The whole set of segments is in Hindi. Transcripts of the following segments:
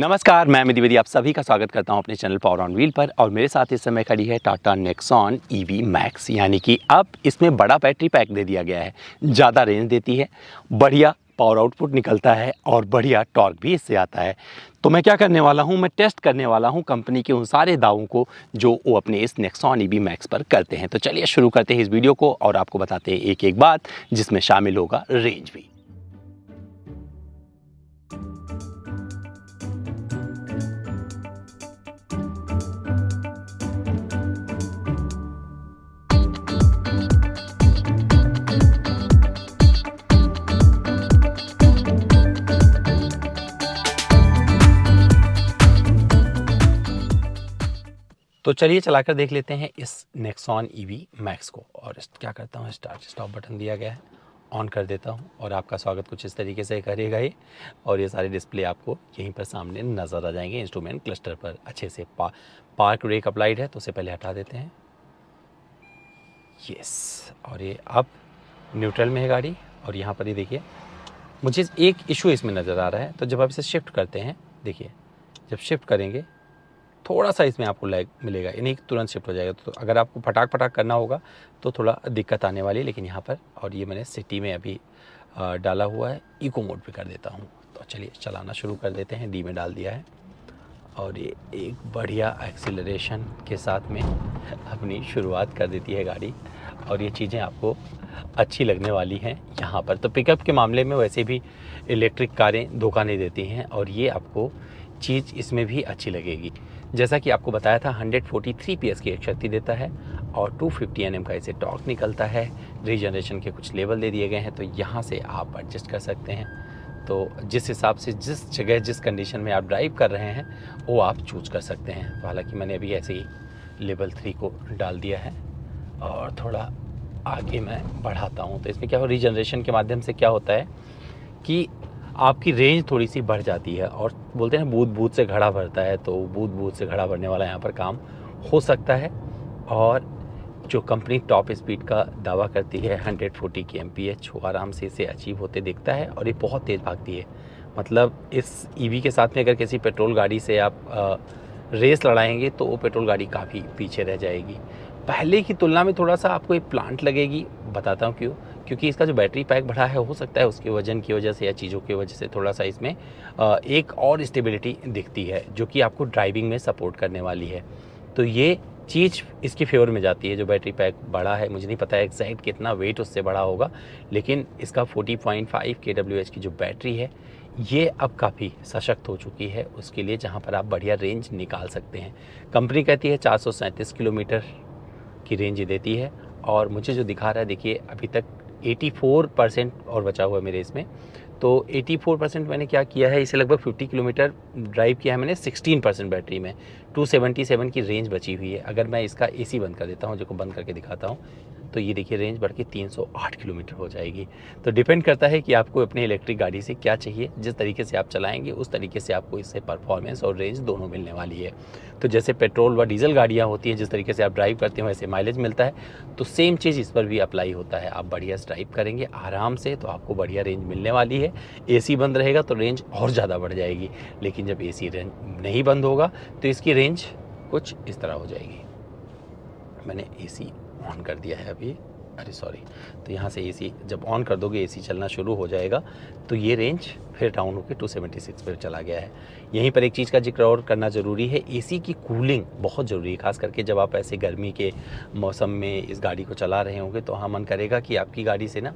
नमस्कार, मैं अमित द्विवेदी आप सभी का स्वागत करता हूं अपने चैनल पावर ऑन व्हील पर। और मेरे साथ इस समय खड़ी है टाटा नेक्सॉन ईवी मैक्स, यानी कि अब इसमें बड़ा बैटरी पैक दे दिया गया है, ज़्यादा रेंज देती है, बढ़िया पावर आउटपुट निकलता है और बढ़िया टॉर्क भी इससे आता है। तो मैं क्या करने वाला हूं, मैं टेस्ट करने वाला हूं कंपनी के उन सारे दावों को जो वो अपने इस नेक्सॉन ईवी मैक्स पर करते हैं। तो चलिए शुरू करते हैं इस वीडियो को और आपको बताते हैं एक एक बात जिसमें शामिल होगा रेंज भी। तो चलिए चलाकर देख लेते हैं इस नेक्सॉन ईवी मैक्स को। और क्या करता हूँ, स्टार्ट स्टॉप बटन दिया गया है, ऑन कर देता हूँ और आपका स्वागत कुछ इस तरीके से करेगा ये। और ये सारे डिस्प्ले आपको यहीं पर सामने नज़र आ जाएंगे इंस्ट्रूमेंट क्लस्टर पर अच्छे से। पार्क ब्रेक अप्लाइड है तो उसे पहले हटा देते हैं, यस। और ये अब न्यूट्रल में है गाड़ी। और यहाँ पर ये देखिए, मुझे एक इशू इसमें नज़र आ रहा है। तो जब आप इसे शिफ्ट करते हैं, देखिए जब शिफ्ट करेंगे थोड़ा सा इसमें आपको लैग मिलेगा, यानी तुरंत शिफ्ट हो जाएगा। तो अगर आपको फटाक फटाक करना होगा तो थोड़ा दिक्कत आने वाली है। लेकिन यहाँ पर, और ये मैंने सिटी में अभी डाला हुआ है, इको मोड पे कर देता हूँ। तो चलिए चलाना शुरू कर देते हैं, डी में डाल दिया है। और ये एक बढ़िया एक्सीलरेशन के साथ में अपनी शुरुआत कर देती है गाड़ी। और ये चीज़ें आपको अच्छी लगने वाली हैं यहाँ पर। तो पिकअप के मामले में वैसे भी इलेक्ट्रिक कारें धोखा नहीं देती हैं, और ये आपको चीज़ इसमें भी अच्छी लगेगी। जैसा कि आपको बताया था, 143 PS की एक शक्ति देता है और 250 Nm का इसे टॉर्क निकलता है। रीजनरेशन के कुछ लेवल दे दिए गए हैं, तो यहाँ से आप एडजस्ट कर सकते हैं। तो जिस हिसाब से, जिस जगह, जिस कंडीशन में आप ड्राइव कर रहे हैं वो आप चूज कर सकते हैं। तो हालांकि मैंने अभी ऐसे ही लेवल 3 को डाल दिया है और थोड़ा आगे मैं बढ़ाता हूँ। तो इसमें क्या हो, रीजनरेशन के माध्यम से क्या होता है कि आपकी रेंज थोड़ी सी बढ़ जाती है। और बोलते हैं बूंद बूंद से घड़ा भरता है, तो बूंद बूंद से घड़ा भरने वाला यहाँ पर काम हो सकता है। और जो कंपनी टॉप स्पीड का दावा करती है 140 kmph, वो आराम से इसे अचीव होते दिखता है। और ये बहुत तेज़ भागती है। मतलब इस ईवी के साथ में अगर किसी पेट्रोल गाड़ी से आप रेस लड़ाएंगे तो वो पेट्रोल गाड़ी काफ़ी पीछे रह जाएगी। पहले की तुलना में थोड़ा सा आपको एक प्लांट लगेगी, बताता हूँ क्यों। क्योंकि इसका जो बैटरी पैक बढ़ा है, हो सकता है उसके वजन की वजह से या चीज़ों की वजह से थोड़ा सा इसमें एक और स्टेबिलिटी दिखती है, जो कि आपको ड्राइविंग में सपोर्ट करने वाली है। तो ये चीज़ इसकी फेवर में जाती है। जो बैटरी पैक बढ़ा है, मुझे नहीं पता है एग्जैक्ट कितना वेट उससे बढ़ा होगा, लेकिन इसका 40.5 kWh की जो बैटरी है, ये अब काफ़ी सशक्त हो चुकी है उसके लिए, जहाँ पर आप बढ़िया रेंज निकाल सकते हैं। कंपनी कहती है 437 किलोमीटर की रेंज देती है। और मुझे जो दिखा रहा है, देखिए अभी तक 84% और बचा हुआ है मेरे इसमें। तो 84% मैंने क्या किया है, इसे लगभग 50 किलोमीटर ड्राइव किया है मैंने 16% बैटरी में। 277 की रेंज बची हुई है। अगर मैं इसका एसी बंद कर देता हूँ, जो को बंद करके दिखाता हूँ, तो ये देखिए रेंज बढ़ के 308 किलोमीटर हो जाएगी। तो डिपेंड करता है कि आपको अपनी इलेक्ट्रिक गाड़ी से क्या चाहिए। जिस तरीके से आप चलाएंगे उस तरीके से आपको इससे परफॉर्मेंस और रेंज दोनों मिलने वाली है। तो जैसे पेट्रोल व डीजल गाड़ियाँ होती हैं, जिस तरीके से आप ड्राइव करते हैं वैसे माइलेज मिलता है, तो सेम चीज़ इस पर भी अप्लाई होता है। आप बढ़िया ड्राइव करेंगे आराम से तो आपको बढ़िया रेंज मिलने वाली है। एसी बंद रहेगा तो रेंज और ज़्यादा बढ़ जाएगी, लेकिन जब एसी रेंज नहीं बंद होगा तो इसकी रेंज कुछ इस तरह हो जाएगी। मैंने एसी ऑन कर दिया है अभी, अरे सॉरी। तो यहाँ से एसी जब ऑन कर दोगे, एसी चलना शुरू हो जाएगा, तो ये रेंज फिर डाउन होकर 276 पर चला गया है। यहीं पर एक चीज़ का जिक्र और करना ज़रूरी है, एसी की कूलिंग बहुत ज़रूरी है। खास करके जब आप ऐसे गर्मी के मौसम में इस गाड़ी को चला रहे होंगे, तो हाँ मन करेगा कि आपकी गाड़ी से ना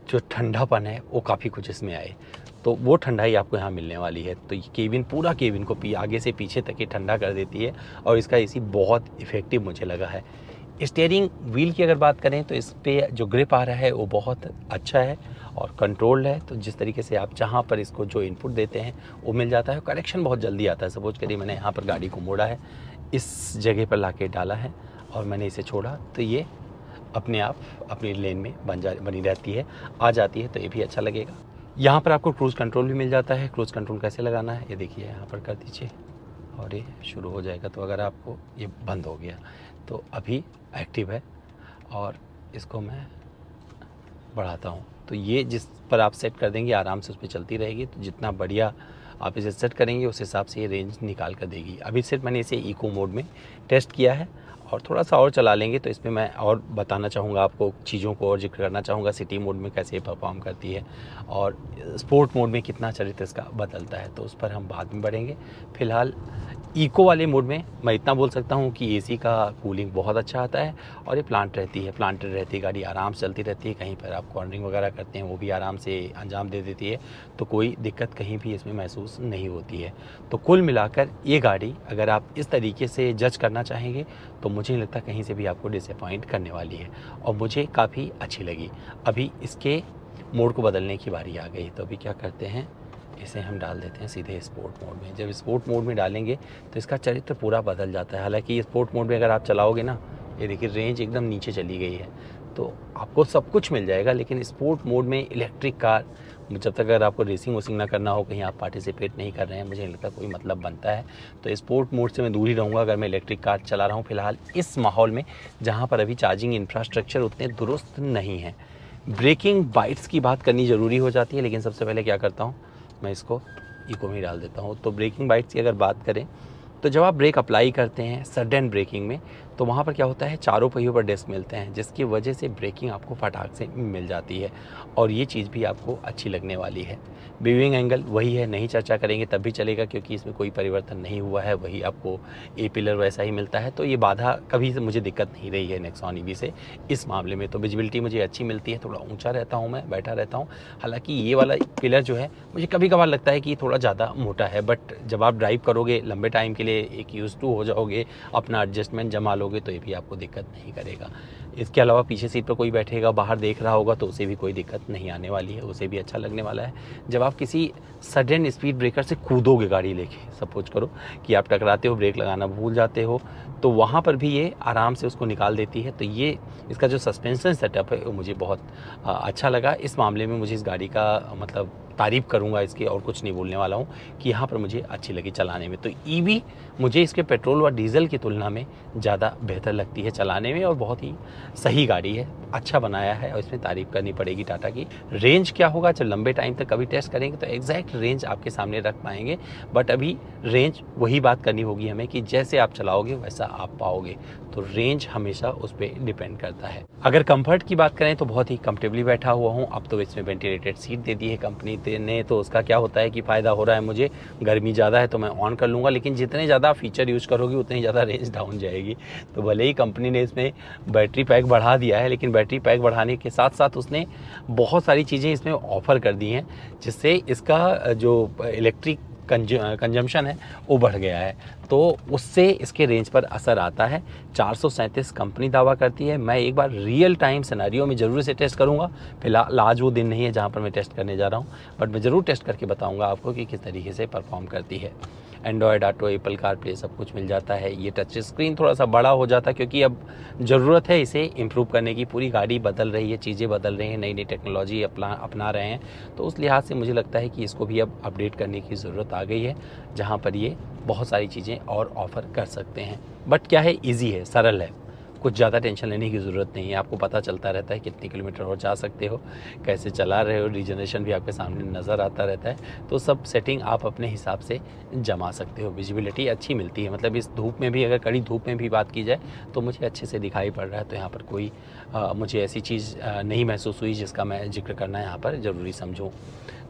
जो ठंडापन है वो काफ़ी कुछ इसमें आए। तो वो ठंडाई आपको यहाँ मिलने वाली है। तो ये केबिन, पूरा केबिन को आगे से पीछे तक ये ठंडा कर देती है। और इसका एसी बहुत इफ़ेक्टिव मुझे लगा है। स्टीयरिंग व्हील की अगर बात करें तो इस पर जो ग्रिप आ रहा है वो बहुत अच्छा है और कंट्रोल्ड है। तो जिस तरीके से आप जहाँ पर इसको जो इनपुट देते हैं वो मिल जाता है। करेक्शन बहुत जल्दी आता है। सपोज करिए मैंने यहाँ पर गाड़ी को मोड़ा है, इस जगह पर लाके डाला है और मैंने इसे छोड़ा, तो ये अपने आप अपनी लेन में बनी रहती है, आ जाती है। तो ये भी अच्छा लगेगा। यहाँ पर आपको क्रूज़ कंट्रोल भी मिल जाता है। क्रूज़ कंट्रोल कैसे लगाना है ये देखिए, यहाँ पर कर दीजिए और ये शुरू हो जाएगा। तो अगर आपको ये बंद हो गया तो अभी एक्टिव है, और इसको मैं बढ़ाता हूँ तो ये जिस पर आप सेट कर देंगे आराम से उस पर चलती रहेगी। तो जितना बढ़िया आप इसे सेट करेंगे उस हिसाब से ये रेंज निकाल कर देगी। अभी सिर्फ मैंने इसे इको मोड में टेस्ट किया है और थोड़ा सा और चला लेंगे तो इसमें मैं और बताना चाहूँगा आपको, चीज़ों को और जिक्र करना चाहूँगा, सिटी मोड में कैसे परफॉर्म करती है और स्पोर्ट मोड में कितना चरित्र इसका बदलता है, तो उस पर हम बाद में बढ़ेंगे। फ़िलहाल इको वाले मोड में मैं इतना बोल सकता हूँ कि एसी का कूलिंग बहुत अच्छा आता है और ये प्लांटेड रहती है गाड़ी, आराम से चलती रहती है। कहीं पर आप कॉर्नरिंग वगैरह करते हैं वो भी आराम से अंजाम दे देती है, तो कोई दिक्कत कहीं भी इसमें महसूस नहीं होती है। तो कुल मिलाकर ये गाड़ी अगर आप इस तरीके से जज करना चाहेंगे तो मुझे नहीं लगता कहीं से भी आपको डिसअपॉइंट करने वाली है और मुझे काफ़ी अच्छी लगी। अभी इसके मोड को बदलने की बारी आ गई, तो अभी क्या करते हैं, इसे हम डाल देते हैं सीधे स्पोर्ट मोड में। जब स्पोर्ट मोड में डालेंगे तो इसका चरित्र पूरा बदल जाता है। हालांकि स्पोर्ट मोड में अगर आप चलाओगे ना, ये देखिए रेंज एकदम नीचे चली गई है, तो आपको सब कुछ मिल जाएगा। लेकिन स्पोर्ट मोड में इलेक्ट्रिक कार, जब तक अगर आपको रेसिंग वोसिंग ना करना हो, कहीं आप पार्टिसिपेट नहीं कर रहे हैं, मुझे नहीं लगता कोई मतलब बनता है। तो स्पोर्ट मोड से मैं दूर ही रहूँगा अगर मैं इलेक्ट्रिक कार चला रहा हूँ फ़िलहाल इस माहौल में, जहाँ पर अभी चार्जिंग इंफ्रास्ट्रक्चर उतने दुरुस्त नहीं है। ब्रेकिंग बाइट्स की बात करनी ज़रूरी हो जाती है, लेकिन सबसे पहले क्या करता हूँ, मैं इसको इको में ही डाल देता हूँ। तो ब्रेकिंग बाइट्स की अगर बात करें तो जब आप ब्रेक अप्लाई करते हैं सडन ब्रेकिंग में, तो वहाँ पर क्या होता है, चारों पहियों पर डिस्क मिलते हैं, जिसकी वजह से ब्रेकिंग आपको फटाक से मिल जाती है और ये चीज़ भी आपको अच्छी लगने वाली है। वीविंग एंगल वही है, नहीं चर्चा करेंगे तब भी चलेगा क्योंकि इसमें कोई परिवर्तन नहीं हुआ है, वही आपको ए पिलर वैसा ही मिलता है। तो ये बाधा कभी से मुझे दिक्कत नहीं रही है नेक्सॉन ईवी से इस मामले में। तो विजिबिलिटी मुझे अच्छी मिलती है, थोड़ा ऊंचा रहता हूँ, मैं बैठा रहता हूँ। हालांकि ये वाला पिलर जो है मुझे कभी कभार लगता है कि थोड़ा ज़्यादा मोटा है, बट जब आप ड्राइव करोगे लंबे टाइम के लिए, एक यूज टू हो जाओगे, अपना एडजस्टमेंट जमा लोगे, तो ये भी आपको दिक्कत नहीं करेगा। इसके अलावा पीछे सीट पर कोई बैठेगा, बाहर देख रहा होगा, तो उसे भी कोई दिक्कत नहीं आने वाली है, उसे भी अच्छा लगने वाला है। जब आप किसी सडन स्पीड ब्रेकर से कूदोगे गाड़ी लेके, सपोज करो कि आप टकराते हो, ब्रेक लगाना भूल जाते हो, तो वहाँ पर भी ये आराम से उसको निकाल देती है। तो ये इसका जो सस्पेंशन सेटअप है वो मुझे बहुत अच्छा लगा। इस मामले में मुझे इस गाड़ी का मतलब तारीफ़ करूंगा इसकी, और कुछ नहीं बोलने वाला हूं कि यहाँ पर मुझे अच्छी लगी चलाने में। तो ईवी मुझे इसके पेट्रोल व डीजल की तुलना में ज़्यादा बेहतर लगती है चलाने में और बहुत ही सही गाड़ी है, अच्छा बनाया है और इसमें तारीफ़ करनी पड़ेगी टाटा की। रेंज क्या होगा जब लंबे टाइम तक कभी टेस्ट करेंगे तो एग्जैक्ट रेंज आपके सामने रख पाएंगे, बट अभी रेंज वही बात करनी होगी हमें कि जैसे आप चलाओगे वैसा आप पाओगे। तो रेंज हमेशा उस पर डिपेंड करता है। अगर कंफर्ट की बात करें तो बहुत ही कंफर्टेबली बैठा हुआ हूँ। अब तो इसमें वेंटिलेटेड सीट दे दी है कंपनी ने, तो उसका क्या होता है कि फ़ायदा हो रहा है मुझे। गर्मी ज़्यादा है तो मैं ऑन कर लूँगा, लेकिन जितने ज़्यादा फीचर यूज़ करोगे उतनी ज़्यादा रेंज डाउन जाएगी। तो भले ही कंपनी ने इसमें बैटरी पैक बढ़ा दिया है, लेकिन बैटरी पैक बढ़ाने के साथ साथ उसने बहुत सारी चीज़ें इसमें ऑफ़र कर दी हैं, जिससे इसका जो इलेक्ट्रिक कंजम्पशन है वो बढ़ गया है, तो उससे इसके रेंज पर असर आता है। 437 कंपनी दावा करती है। मैं एक बार रियल टाइम सिनेरियो में ज़रूर से टेस्ट करूंगा। फिलहाल आज वो दिन नहीं है जहां पर मैं टेस्ट करने जा रहा हूं, बट मैं ज़रूर टेस्ट करके बताऊंगा आपको कि किस तरीके से परफॉर्म करती है। एंड्रॉयड ऑटो, एप्पल कारप्ले सब कुछ मिल जाता है। ये टच स्क्रीन थोड़ा सा बड़ा हो जाता है क्योंकि अब ज़रूरत है इसे इम्प्रूव करने की। पूरी गाड़ी बदल रही है, चीज़ें बदल रही हैं, नई नई टेक्नोलॉजी अपना रहे हैं, तो उस लिहाज से मुझे लगता है कि इसको भी अब अपडेट करने की ज़रूरत आ गई है, जहाँ पर ये बहुत सारी चीज़ें और ऑफ़र कर सकते हैं। बट क्या है, ईजी है, सरल है, कुछ ज़्यादा टेंशन लेने की ज़रूरत नहीं है। आपको पता चलता रहता है कितने किलोमीटर और जा सकते हो, कैसे चला रहे हो, रीजनरेशन भी आपके सामने नज़र आता रहता है। तो सब सेटिंग आप अपने हिसाब से जमा सकते हो। विजिबिलिटी अच्छी मिलती है, मतलब इस धूप में भी, अगर कड़ी धूप में भी बात की जाए तो मुझे अच्छे से दिखाई पड़ रहा है। तो यहाँ पर कोई मुझे ऐसी चीज़ नहीं महसूस हुई जिसका मैं जिक्र करना यहाँ पर ज़रूरी समझूँ।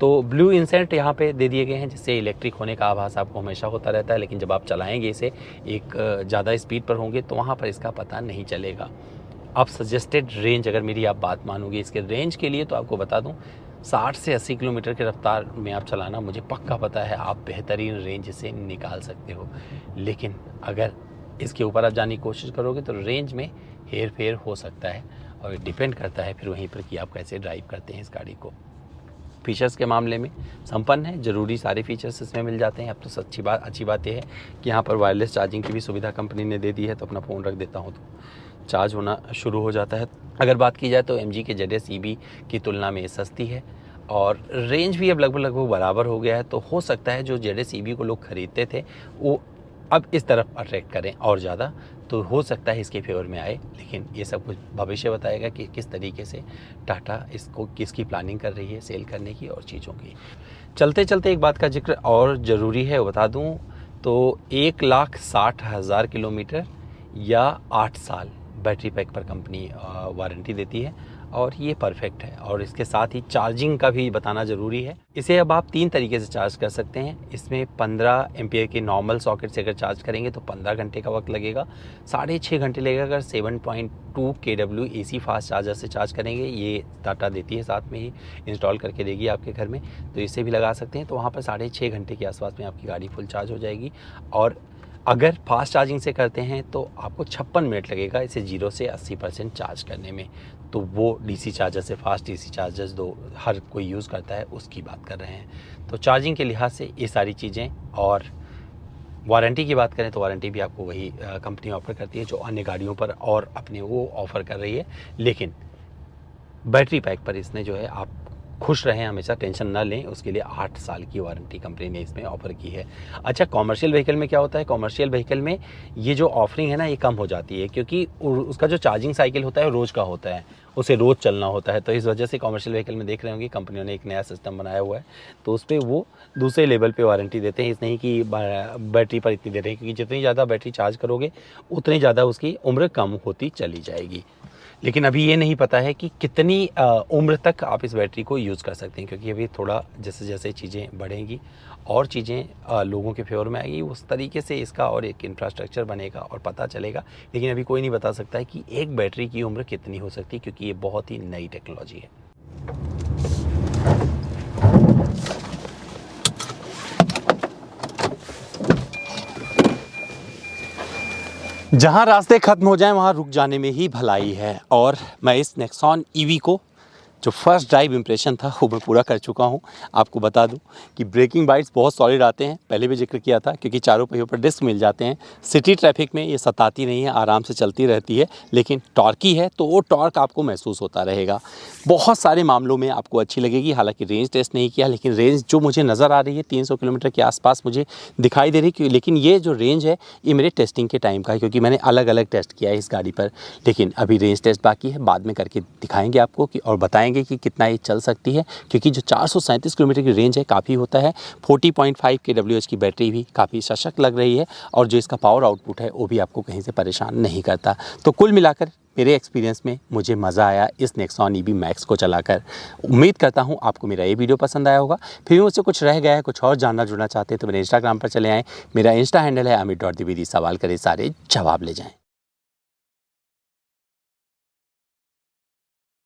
तो ब्लू इंसेंट यहाँ पे दे दिए गए हैं, जिससे इलेक्ट्रिक होने का आभास आपको हमेशा होता रहता है, लेकिन जब आप चलाएंगे इसे एक ज़्यादा स्पीड पर होंगे तो वहाँ पर इसका पता नहीं चलेगा। अब सजेस्टेड रेंज अगर मेरी आप बात मानोगे इसके रेंज के लिए, तो आपको बता दूँ 60 से 80 किलोमीटर की रफ्तार में आप चलाना, मुझे पक्का पता है आप बेहतरीन रेंज से निकाल सकते हो। लेकिन अगर इसके ऊपर आप जाने की कोशिश करोगे तो रेंज में हेर फेर हो सकता है, और डिपेंड करता है फिर वहीं पर कि आप कैसे ड्राइव करते हैं इस गाड़ी को। फीचर्स के मामले में संपन्न है, ज़रूरी सारे फीचर्स इसमें मिल जाते हैं। अब तो अच्छी बात यह है कि यहाँ पर वायरलेस चार्जिंग की भी सुविधा कंपनी ने दे दी है, तो अपना फ़ोन रख देता हूँ तो चार्ज होना शुरू हो जाता है। अगर बात की जाए तो MG के ZS EV की तुलना में सस्ती है और रेंज भी अब लगभग बराबर हो गया है। तो हो सकता है जो ZS EV को लोग खरीदते थे वो अब इस तरफ अट्रैक्ट करें और ज़्यादा, तो हो सकता है इसके फेवर में आए। लेकिन ये सब कुछ भविष्य बताएगा कि किस तरीके से टाटा इसको किसकी प्लानिंग कर रही है सेल करने की और चीज़ों की। चलते चलते एक बात का जिक्र और ज़रूरी है, वो बता दूं तो 1,60,000 किलोमीटर या 8 साल बैटरी पैक पर कंपनी वारंटी देती है और ये परफेक्ट है। और इसके साथ ही चार्जिंग का भी बताना ज़रूरी है। इसे अब आप 3 तरीके से चार्ज कर सकते हैं। इसमें 15 एम्पियर के नॉर्मल सॉकेट से अगर चार्ज करेंगे तो 15 घंटे का वक्त लगेगा, 6.5 घंटे लगेगा अगर 7.2 kW AC फास्ट चार्जर से चार्ज करेंगे। ये टाटा देती है, साथ में ही इंस्टॉल करके देगी आपके घर में, तो इसे भी लगा सकते हैं। तो वहाँ पर 6.5 घंटे के आसपास में आपकी गाड़ी फुल चार्ज हो जाएगी। और अगर फास्ट चार्जिंग से करते हैं तो आपको 56 मिनट लगेगा इसे 0 से 80% चार्ज करने में। तो वो डीसी चार्जर से, फास्ट डीसी चार्जर्स दो हर कोई यूज़ करता है, उसकी बात कर रहे हैं। तो चार्जिंग के लिहाज से ये सारी चीज़ें। और वारंटी की बात करें तो वारंटी भी आपको वही कंपनी ऑफर करती है जो अन्य गाड़ियों पर और अपने वो ऑफ़र कर रही है। लेकिन बैटरी पैक पर इसने जो है, आप खुश रहें, हमेशा टेंशन ना लें, उसके लिए 8 साल की वारंटी कंपनी ने इसमें ऑफ़र की है। अच्छा, कॉमर्शियल व्हीकल में क्या होता है? कॉमर्शियल व्हीकल में ये जो ऑफरिंग है ना, ये कम हो जाती है, क्योंकि उसका जो चार्जिंग साइकिल होता है रोज़ का होता है, उसे रोज़ चलना होता है। तो इस वजह से कॉमर्शियल व्हीकल में देख रहे होंगे कंपनियों ने एक नया सिस्टम बनाया हुआ है, तो उस पर वो दूसरे लेवल पे वारंटी देते हैं। इस नहीं कि बैटरी पर इतनी दे रहे हैं, क्योंकि जितनी ज़्यादा बैटरी चार्ज करोगे उतनी ज़्यादा उसकी उम्र कम होती चली जाएगी। लेकिन अभी ये नहीं पता है कि कितनी उम्र तक आप इस बैटरी को यूज़ कर सकते हैं, क्योंकि अभी थोड़ा जैसे जैसे चीज़ें बढ़ेंगी और चीज़ें लोगों के फेवर में आएगी, उस तरीके से इसका और एक इंफ्रास्ट्रक्चर बनेगा और पता चलेगा। लेकिन अभी कोई नहीं बता सकता है कि एक बैटरी की उम्र कितनी हो सकती है, क्योंकि ये बहुत ही नई टेक्नोलॉजी है। जहाँ रास्ते ख़त्म हो जाएं वहाँ रुक जाने में ही भलाई है। और मैं इस नेक्सॉन ईवी को जो फर्स्ट ड्राइव इंप्रेशन था वो मैं पूरा कर चुका हूँ। आपको बता दूं कि ब्रेकिंग बाइट्स बहुत सॉलिड आते हैं, पहले भी जिक्र किया था, क्योंकि चारों पहियों पर डिस्क मिल जाते हैं। सिटी ट्रैफिक में ये सताती नहीं है, आराम से चलती रहती है। लेकिन टॉर्की है तो वो टॉर्क आपको महसूस होता रहेगा, बहुत सारे मामलों में आपको अच्छी लगेगी। हालांकि रेंज टेस्ट नहीं किया, लेकिन रेंज जो मुझे नज़र आ रही है 300 किलोमीटर के आसपास मुझे दिखाई दे रही है। लेकिन ये जो रेंज है ये मेरे टेस्टिंग के टाइम का है, क्योंकि मैंने अलग अलग टेस्ट किया है इस गाड़ी पर। लेकिन अभी रेंज टेस्ट बाकी है, बाद में करके दिखाएंगे आपको कि और बताएंगे कि कितना ये चल सकती है। क्योंकि जो 437 किलोमीटर की रेंज है काफ़ी होता है। 40.5 kWh की बैटरी भी काफ़ी सशक्त लग रही है, और जो इसका पावर आउटपुट है वो भी आपको कहीं से परेशान नहीं करता। तो कुल मिलाकर मेरे एक्सपीरियंस में मुझे मज़ा आया इस नेक्सॉन ईवी मैक्स को चलाकर। उम्मीद करता हूँ आपको मेरा ये वीडियो पसंद आया होगा। फिर भी मुझसे कुछ रह गया है, कुछ और जानना जुड़ना चाहते हैं तो मेरे इंस्टाग्राम पर चले आएँ। मेरा इंस्टा हैंडल है amit.dwivedi। सवाल करें सारे जवाब ले जाएँ।